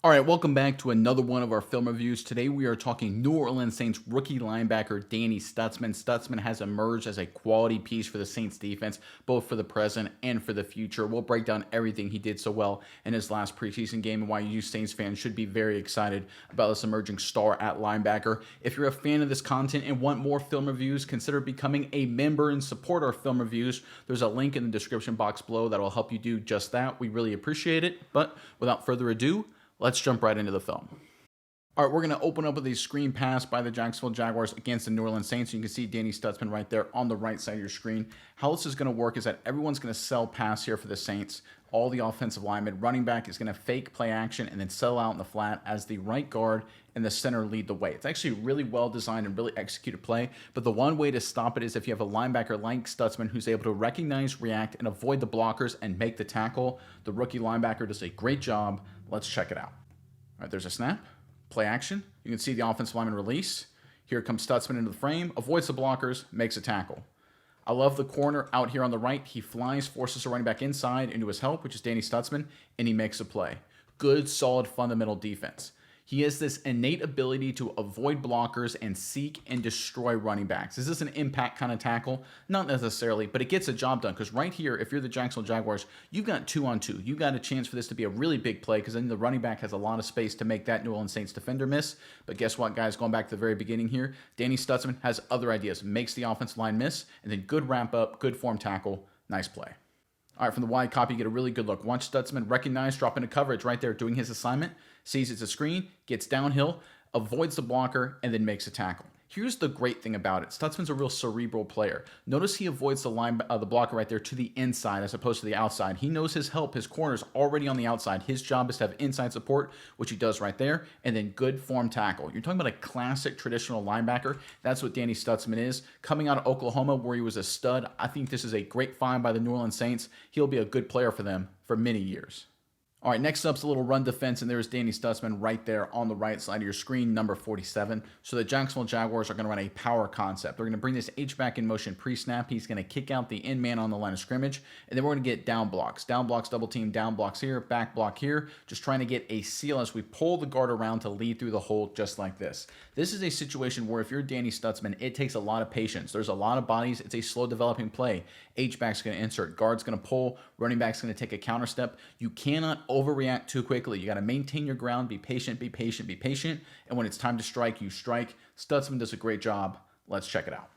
All right, welcome back to another one of our film reviews. Today we are talking New Orleans Saints rookie linebacker Danny Stutsman. Stutsman has emerged as a quality piece for the Saints defense, both for the present and for the future. We'll break down everything he did so well in his last preseason game and why you Saints fans should be very excited about this emerging star at linebacker. If you're a fan of this content and want more film reviews, consider becoming a member and support our film reviews. There's a link in the description box below that will help you do just that. We really appreciate it. But without further ado, let's jump right into the film. All right, we're going to open up with a screen pass by the Jacksonville Jaguars against the New Orleans Saints. You can see Danny Stutsman right there on the right side of your screen. How this is going to work is that everyone's going to sell pass here for the Saints. All the offensive linemen, running back is going to fake play action and then settle out in the flat as the right guard and the center lead the way. It's actually really well designed and really executed play, but the one way to stop it is if you have a linebacker like Stutsman who's able to recognize, react, and avoid the blockers and make the tackle. The rookie linebacker does a great job. Let's check it out. All right, there's a snap, play action. You can see the offensive lineman release. Here comes Stutsman into the frame, avoids the blockers, makes a tackle. I love the corner out here on the right. He flies, forces a running back inside into his help, which is Danny Stutsman, and he makes a play. Good, solid, fundamental defense. He has this innate ability to avoid blockers and seek and destroy running backs. Is this an impact kind of tackle? Not necessarily, but it gets a job done because right here, if you're the Jacksonville Jaguars, you've got 2-on-2. You've got a chance for this to be a really big play because then the running back has a lot of space to make that New Orleans Saints defender miss. But guess what, guys? Going back to the very beginning here, Danny Stutsman has other ideas, makes the offensive line miss, and then good ramp up, good form tackle, nice play. All right, from the wide copy, you get a really good look. Watch Stutsman recognize, drop into coverage right there, doing his assignment, sees it's a screen, gets downhill, avoids the blocker, and then makes a tackle. Here's the great thing about it. Stutsman's a real cerebral player. Notice he avoids the blocker right there to the inside as opposed to the outside. He knows his help, his corner's already on the outside. His job is to have inside support, which he does right there, and then good form tackle. You're talking about a classic traditional linebacker. That's what Danny Stutsman is. Coming out of Oklahoma where he was a stud, I think this is a great find by the New Orleans Saints. He'll be a good player for them for many years. All right, next up's a little run defense, and there's Danny Stutsman right there on the right side of your screen, number 47. So the Jacksonville Jaguars are going to run a power concept. They're going to bring this H-back in motion pre-snap. He's going to kick out the in man on the line of scrimmage, and then we're going to get down blocks. Down blocks, double team, down blocks here, back block here, just trying to get a seal as we pull the guard around to lead through the hole just like this. This is a situation where if you're Danny Stutsman, it takes a lot of patience. There's a lot of bodies. It's a slow developing play. H-back's going to insert, guard's going to pull, running back's going to take a counter step. You cannot overreact too quickly. You got to maintain your ground, be patient, be patient, be patient. And when it's time to strike, you strike. Stutsman does a great job. Let's check it out.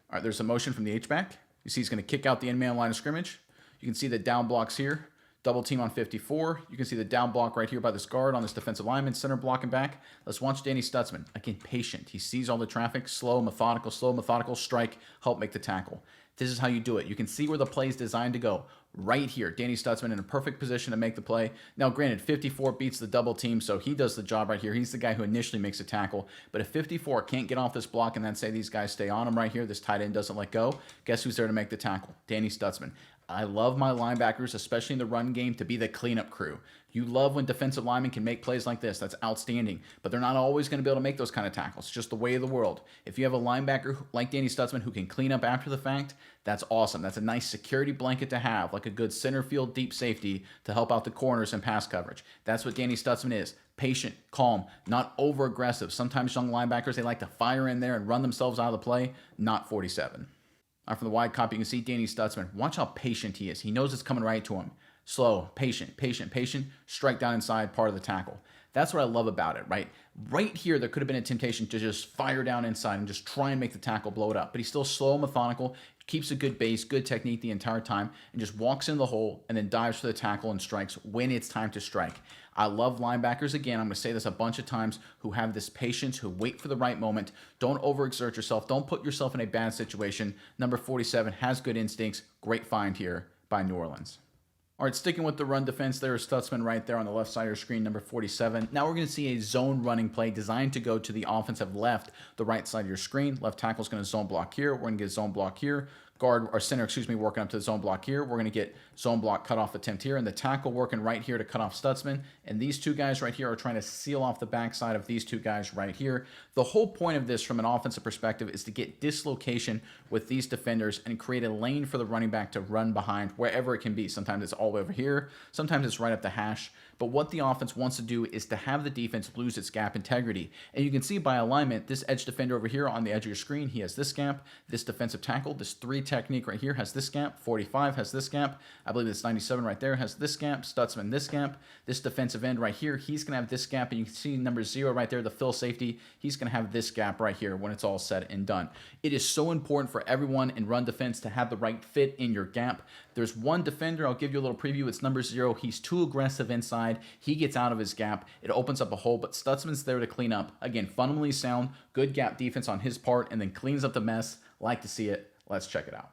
All right, there's a motion from the H-back. You see he's going to kick out the in-man line of scrimmage. You can see the down blocks here. Double team on 54. You can see the down block right here by this guard on this defensive lineman, center blocking back. Let's watch Danny Stutsman. Again, patient. He sees all the traffic. Slow, methodical, strike, help make the tackle. This is how you do it. You can see where the play is designed to go. Right here, Danny Stutsman in a perfect position to make the play. Now, granted, 54 beats the double team, so he does the job right here. He's the guy who initially makes a tackle. But if 54 can't get off this block and then say these guys stay on him right here, this tight end doesn't let go, guess who's there to make the tackle? Danny Stutsman. I love my linebackers, especially in the run game, to be the cleanup crew. You love when defensive linemen can make plays like this. That's outstanding. But they're not always going to be able to make those kind of tackles. It's just the way of the world. If you have a linebacker like Danny Stutsman who can clean up after the fact, that's awesome. That's a nice security blanket to have, like a good center field deep safety to help out the corners and pass coverage. That's what Danny Stutsman is. Patient, calm, not over-aggressive. Sometimes young linebackers, they like to fire in there and run themselves out of the play. Not 47. From the wide copy, you can see Danny Stutsman. Watch how patient he is. He knows it's coming right to him. Slow, patient, strike down inside, part of the tackle. That's what I love about it, right? Right here, there could have been a temptation to just fire down inside and just try and make the tackle blow it up. But he's still slow, methodical, keeps a good base, good technique the entire time, and just walks in the hole and then dives for the tackle and strikes when it's time to strike. I love linebackers, again, I'm going to say this a bunch of times, who have this patience, who wait for the right moment. Don't overexert yourself. Don't put yourself in a bad situation. Number 47 has good instincts. Great find here by New Orleans. All right, sticking with the run defense, there is Stutsman right there on the left side of your screen, number 47. Now we're going to see a zone running play designed to go to the offensive left, the right side of your screen. Left tackle is going to zone block here. We're going to get zone block here. Guard, or center, working up to the zone block here. We're going to get zone block cutoff attempt here, and the tackle working right here to cut off Stutsman. And these two guys right here are trying to seal off the backside of these two guys right here. The whole point of this from an offensive perspective is to get dislocation with these defenders and create a lane for the running back to run behind wherever it can be. Sometimes it's all the way over here. Sometimes it's right up the hash. But what the offense wants to do is to have the defense lose its gap integrity. And you can see by alignment, this edge defender over here on the edge of your screen, he has this gap. This defensive tackle, this 3 technique right here has this gap. 45 has this gap. I believe this 97 right there has this gap. Stutsman this gap. This defensive end right here, he's going to have this gap. And you can see number 0 right there, the fill safety, he's going to have this gap right here when it's all said and done. It is so important for everyone in run defense to have the right fit in your gap. There's one defender, I'll give you a little preview. It's number 0. He's too aggressive inside. He gets out of his gap. It opens up a hole, but Stutsman's there to clean up. Again, fundamentally sound, good gap defense on his part, and then cleans up the mess. Like to see it. Let's check it out.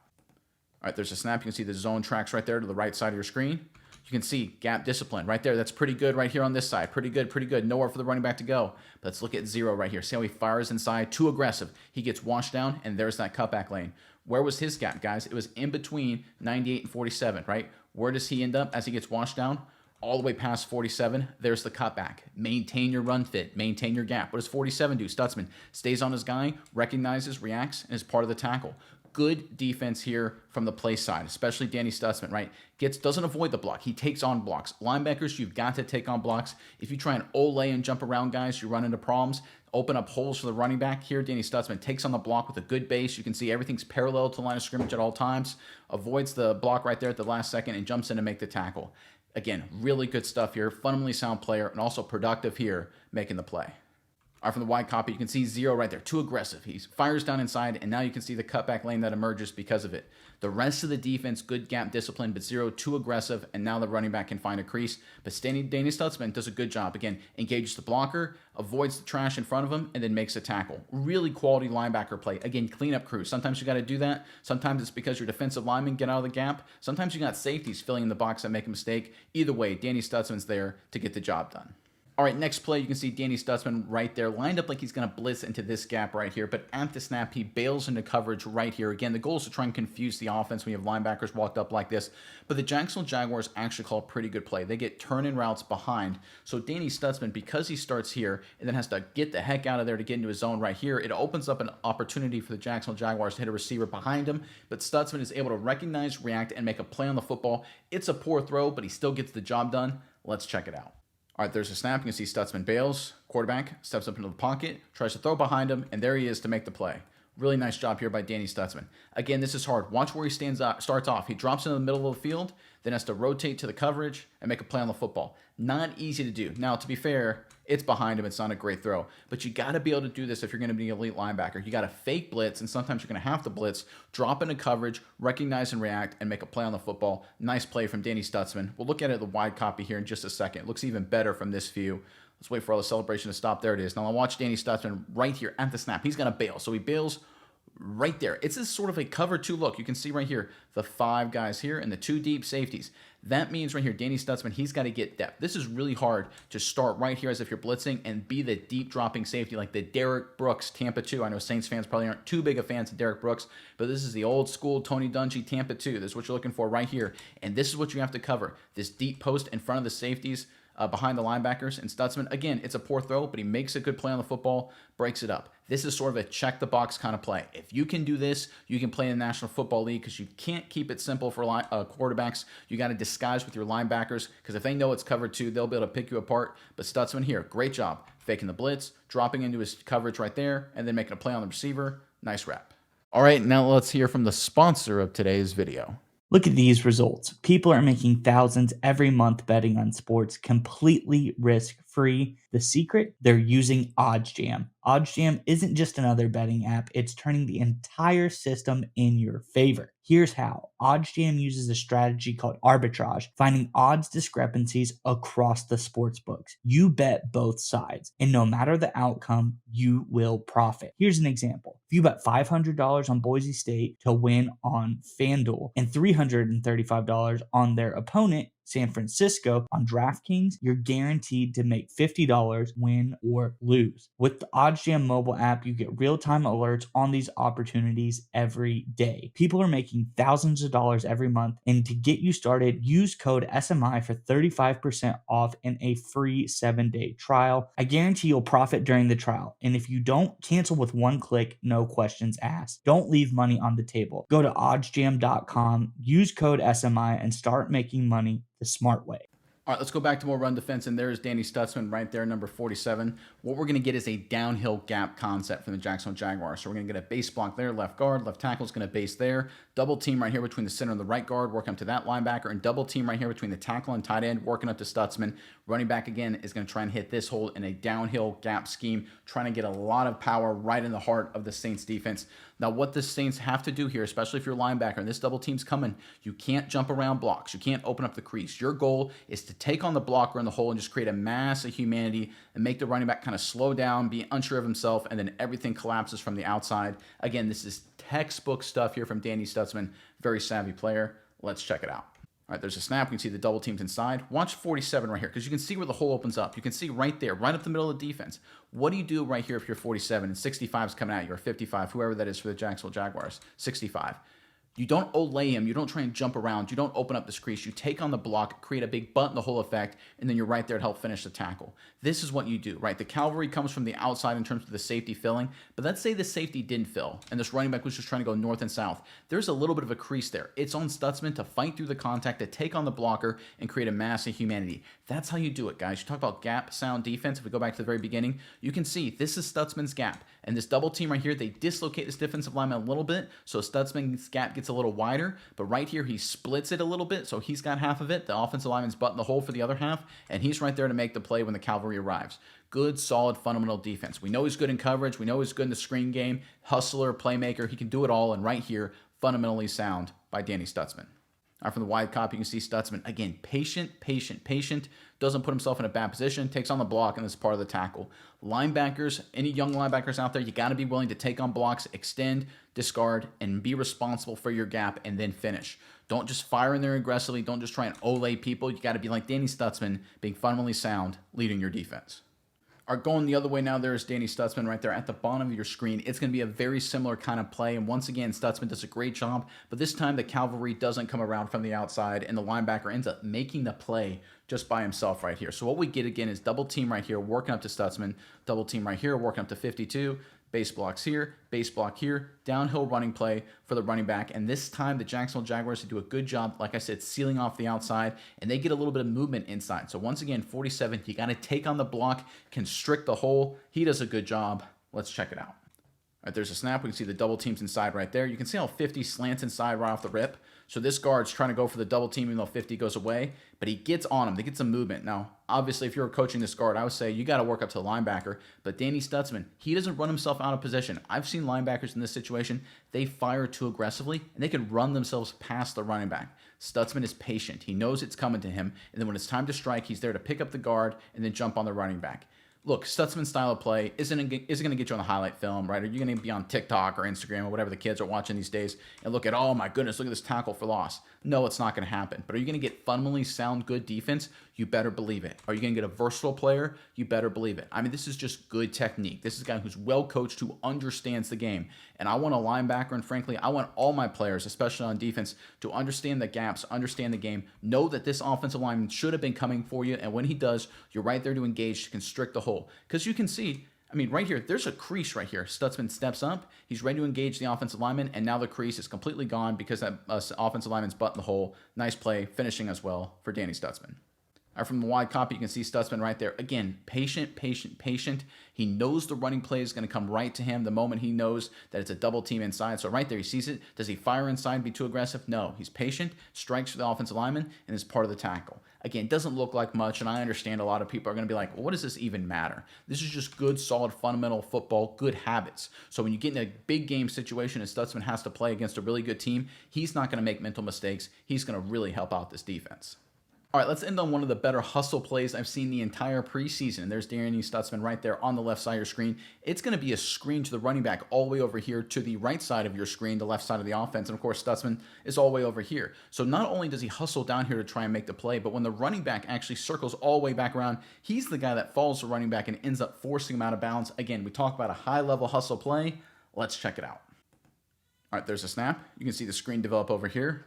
All right, there's a snap. You can see the zone tracks right there to the right side of your screen. You can see gap discipline right there. That's pretty good right here on this side. Pretty good, pretty good. Nowhere for the running back to go. But let's look at 0 right here. See how he fires inside? Too aggressive. He gets washed down, and there's that cutback lane. Where was his gap, guys? It was in between 98 and 47, right? Where does he end up as he gets washed down? All the way past 47, there's the cutback. Maintain your run fit. Maintain your gap. What does 47 do? Stutsman stays on his guy, recognizes, reacts, and is part of the tackle. Good defense here from the play side, especially Danny Stutsman, right? Doesn't avoid the block. He takes on blocks. Linebackers, you've got to take on blocks. If you try and ole and jump around guys, you run into problems. Open up holes for the running back. Here, Danny Stutsman takes on the block with a good base. You can see everything's parallel to the line of scrimmage at all times. Avoids the block right there at the last second and jumps in to make the tackle. Again, really good stuff here. Fundamentally sound player and also productive here making the play. All right, from the wide copy, you can see 0 right there. Too aggressive. He fires down inside, and now you can see the cutback lane that emerges because of it. The rest of the defense, good gap discipline, but 0 too aggressive, and now the running back can find a crease. But Danny Stutsman does a good job. Again, engages the blocker, avoids the trash in front of him, and then makes a tackle. Really quality linebacker play. Again, cleanup crew. Sometimes you got to do that. Sometimes it's because your defensive linemen get out of the gap. Sometimes you got safeties filling in the box that make a mistake. Either way, Danny Stutsman's there to get the job done. All right, next play, you can see Danny Stutsman right there, lined up like he's going to blitz into this gap right here, but at the snap, he bails into coverage right here. Again, the goal is to try and confuse the offense when you have linebackers walked up like this, but the Jacksonville Jaguars actually call a pretty good play. They get turn-in routes behind, so Danny Stutsman, because he starts here and then has to get the heck out of there to get into his zone right here, it opens up an opportunity for the Jacksonville Jaguars to hit a receiver behind him, but Stutsman is able to recognize, react, and make a play on the football. It's a poor throw, but he still gets the job done. Let's check it out. All right, there's a snap. You can see Stutsman bails. Quarterback steps up into the pocket, tries to throw behind him, and there he is to make the play. Really nice job here by Danny Stutsman. Again, this is hard. Watch where he starts off. He drops into the middle of the field, then has to rotate to the coverage and make a play on the football. Not easy to do. Now, to be fair, it's behind him. It's not a great throw. But you got to be able to do this if you're going to be an elite linebacker. You got to fake blitz, and sometimes you're going to have to blitz, drop into coverage, recognize and react, and make a play on the football. Nice play from Danny Stutsman. We'll look at it at the wide copy here in just a second. It looks even better from this view. Let's wait for all the celebration to stop. There it is. Now I'll watch Danny Stutsman right here at the snap. He's going to bail. So he bails right there. It's a sort of a cover 2 look. You can see right here the 5 guys here and the 2 deep safeties. That means right here, Danny Stutsman, he's got to get depth. This is really hard to start right here as if you're blitzing and be the deep dropping safety like the Derek Brooks Tampa 2. I know Saints fans probably aren't too big of fans of Derek Brooks, but this is the old school Tony Dungy Tampa 2. This is what you're looking for right here. And this is what you have to cover. This deep post in front of the safeties. Behind the linebackers, and Stutsman, again, it's a poor throw, but he makes a good play on the football, breaks it up. This is sort of a check-the-box kind of play. If you can do this, you can play in the National Football League because you can't keep it simple for quarterbacks. You got to disguise with your linebackers because if they know it's covered 2, they'll be able to pick you apart. But Stutsman here, great job. Faking the blitz, dropping into his coverage right there, and then making a play on the receiver. Nice rep. All right, now let's hear from the sponsor of today's video. Look at these results. People are making thousands every month betting on sports completely risk-free. The secret? They're using OddsJam. OddsJam isn't just another betting app. It's turning the entire system in your favor. Here's how. OddsJam uses a strategy called arbitrage, finding odds discrepancies across the sports books. You bet both sides, and no matter the outcome, you will profit. Here's an example. If you bet $500 on Boise State to win on FanDuel and $335 on their opponent, San Francisco, on DraftKings, you're guaranteed to make $50 win or lose. With the OddsJam mobile app, you get real-time alerts on these opportunities every day. People are making thousands of dollars every month, and to get you started, use code SMI for 35% off and a free 7-day trial. I guarantee you'll profit during the trial, and if you don't, cancel with one click, no questions asked. Don't leave money on the table. Go to oddsjam.com, use code SMI, and start making money the smart way. All right, let's go back to more run defense, and there's Danny Stutsman right there, number 47. What we're going to get is a downhill gap concept from the Jacksonville Jaguars. So we're going to get a base block there, left guard, left tackle is going to base there, double team right here between the center and the right guard, working up to that linebacker, and double team right here between the tackle and tight end, working up to Stutsman. Running back again is going to try and hit this hole in a downhill gap scheme, trying to get a lot of power right in the heart of the Saints defense. Now, what the Saints have to do here, especially if you're a linebacker and this double team's coming, you can't jump around blocks. You can't open up the crease. Your goal is to take on the blocker in the hole and just create a mass of humanity and make the running back kind of slow down, be unsure of himself, and then everything collapses from the outside. Again, this is textbook stuff here from Danny Stutsman. Very savvy player. Let's check it out. All right, there's a snap. You can see the double teams inside. Watch 47 right here because you can see where the hole opens up. You can see right there, right up the middle of the defense. What do you do right here if you're 47 and 65 is coming at you, or 55, whoever that is for the Jacksonville Jaguars, 65? You don't olay him. You don't try and jump around. You don't open up this crease. You take on the block, create a big butt in the hole effect, and then you're right there to help finish the tackle. This is what you do, right? The cavalry comes from the outside in terms of the safety filling, but let's say the safety didn't fill, and this running back was just trying to go north and south. There's a little bit of a crease there. It's on Stutsman to fight through the contact, to take on the blocker, and create a mass of humanity. That's how you do it, guys. You talk about gap sound defense. If we go back to the very beginning, you can see this is Stutsman's gap. And this double team right here, they dislocate this defensive lineman a little bit, so Stutsman's gap gets a little wider. But right here, he splits it a little bit, so he's got half of it. The offensive lineman's butt in the hole for the other half, and he's right there to make the play when the cavalry arrives. Good, solid, fundamental defense. We know he's good in coverage. We know he's good in the screen game. Hustler, playmaker, he can do it all. And right here, fundamentally sound by Danny Stutsman. All right, from the wide copy, you can see Stutsman, again, patient, doesn't put himself in a bad position, takes on the block, and this is part of the tackle. Linebackers, any young linebackers out there, you got to be willing to take on blocks, extend, discard, and be responsible for your gap, and then finish. Don't just fire in there aggressively. Don't just try and olay people. You got to be like Danny Stutsman, being fundamentally sound, leading your defense. Are going the other way now. There's Danny Stutsman right there at the bottom of your screen. It's going to be a very similar kind of play. And once again, Stutsman does a great job. But this time, the cavalry doesn't come around from the outside, and the linebacker ends up making the play just by himself right here. So what we get again is double team right here, working up to Stutsman. Double team right here, working up to 52. Base blocks here, base block here, downhill running play for the running back. And this time, the Jacksonville Jaguars do a good job, like I said, sealing off the outside, and they get a little bit of movement inside. So once again, 47, you got to take on the block, constrict the hole. He does a good job. Let's check it out. All right, there's a snap. We can see the double teams inside right there. You can see how 50 slants inside right off the rip. So this guard's trying to go for the double team even though 50 goes away, but he gets on him. They get some movement. Now, obviously, if you're coaching this guard, I would say you got to work up to the linebacker, but Danny Stutsman, he doesn't run himself out of position. I've seen linebackers in this situation, they fire too aggressively, and they can run themselves past the running back. Stutsman is patient. He knows it's coming to him, and then when it's time to strike, he's there to pick up the guard and then jump on the running back. Look, Stutsman's style of play isn't going to get you on the highlight film, right? Or you're going to be on TikTok or Instagram or whatever the kids are watching these days and look at, oh my goodness, look at this tackle for loss. No, it's not going to happen. But are you going to get fundamentally sound, good defense? You better believe it. Are you going to get a versatile player? You better believe it. I mean, this is just good technique. This is a guy who's well coached, who understands the game. And I want a linebacker, and frankly, I want all my players, especially on defense, to understand the gaps, understand the game, know that this offensive lineman should have been coming for you. And when he does, you're right there to engage, to constrict the hole. Because you can see, I mean, right here, there's a crease right here. Stutsman steps up. He's ready to engage the offensive lineman, and now the crease is completely gone because that offensive lineman's butt in the hole. Nice play, finishing as well for Danny Stutsman. From the wide copy, you can see Stutsman right there. Again, patient. He knows the running play is going to come right to him the moment he knows that it's a double team inside. So right there, he sees it. Does he fire inside, be too aggressive? No. He's patient, strikes for the offensive lineman, and is part of the tackle. Again, it doesn't look like much, and I understand a lot of people are going to be like, well, what does this even matter? This is just good, solid, fundamental football, good habits. So when you get in a big game situation and Stutsman has to play against a really good team, he's not going to make mental mistakes. He's going to really help out this defense. All right, let's end on one of the better hustle plays I've seen the entire preseason. And there's Danny Stutsman right there on the left side of your screen. It's going to be a screen to the running back all the way over here to the right side of your screen, the left side of the offense. And of course, Stutsman is all the way over here. So not only does he hustle down here to try and make the play, but when the running back actually circles all the way back around, he's the guy that follows the running back and ends up forcing him out of bounds. Again, we talk about a high-level hustle play. Let's check it out. All right, there's a snap. You can see the screen develop over here.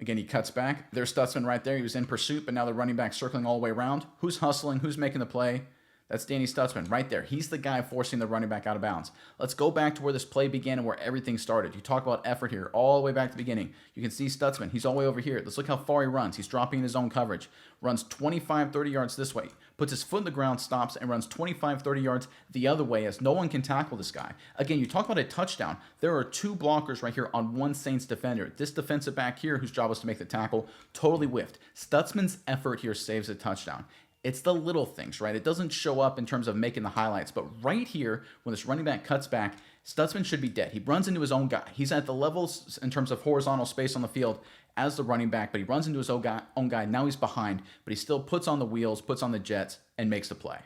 Again, he cuts back. There's Stutsman right there. He was in pursuit, but now the running back circling all the way around. Who's hustling? Who's making the play? That's Danny Stutsman right there. He's the guy forcing the running back out of bounds. Let's go back to where this play began and where everything started. You talk about effort here, all the way back to the beginning. You can see Stutsman. He's all the way over here. Let's look how far he runs. He's dropping in his own coverage. Runs 25, 30 yards this way. Puts his foot in the ground, stops, and runs 25, 30 yards the other way as no one can tackle this guy. Again, you talk about a touchdown. There are two blockers right here on one Saints defender. This defensive back here, whose job was to make the tackle, totally whiffed. Stutsman's effort here saves a touchdown. It's the little things, right? It doesn't show up in terms of making the highlights, but right here, when this running back cuts back, Stutsman should be dead. He runs into his own guy. He's at the levels in terms of horizontal space on the field as the running back, but he runs into his own guy. Now he's behind, but he still puts on the wheels, puts on the jets, and makes the play.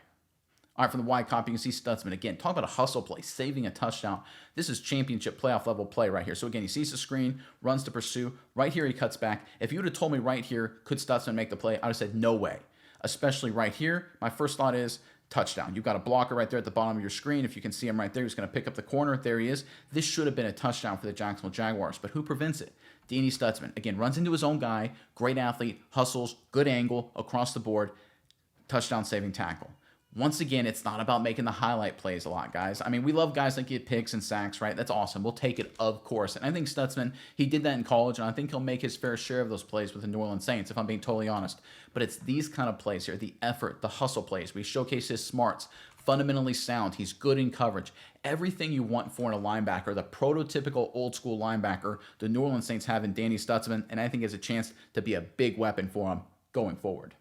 All right, from the wide copy, you can see Stutsman. Again, talk about a hustle play, saving a touchdown. This is championship playoff level play right here. So again, he sees the screen, runs to pursue. Right here, he cuts back. If you would have told me right here, could Stutsman make the play, I would have said no way. Especially right here, my first thought is touchdown. You've got a blocker right there at the bottom of your screen. If you can see him right there, he's going to pick up the corner. There he is. This should have been a touchdown for the Jacksonville Jaguars, but who prevents it? Danny Stutsman. Again, runs into his own guy. Great athlete, hustles, good angle across the board. Touchdown saving tackle. Once again, it's not about making the highlight plays a lot, guys. I mean, we love guys that get picks and sacks, right? That's awesome. We'll take it, of course. And I think Stutsman, he did that in college, and I think he'll make his fair share of those plays with the New Orleans Saints, if I'm being totally honest. But it's these kind of plays here, the effort, the hustle plays. We showcase his smarts, fundamentally sound. He's good in coverage. Everything you want for in a linebacker, the prototypical old school linebacker, the New Orleans Saints have in Danny Stutsman, and I think has a chance to be a big weapon for him going forward.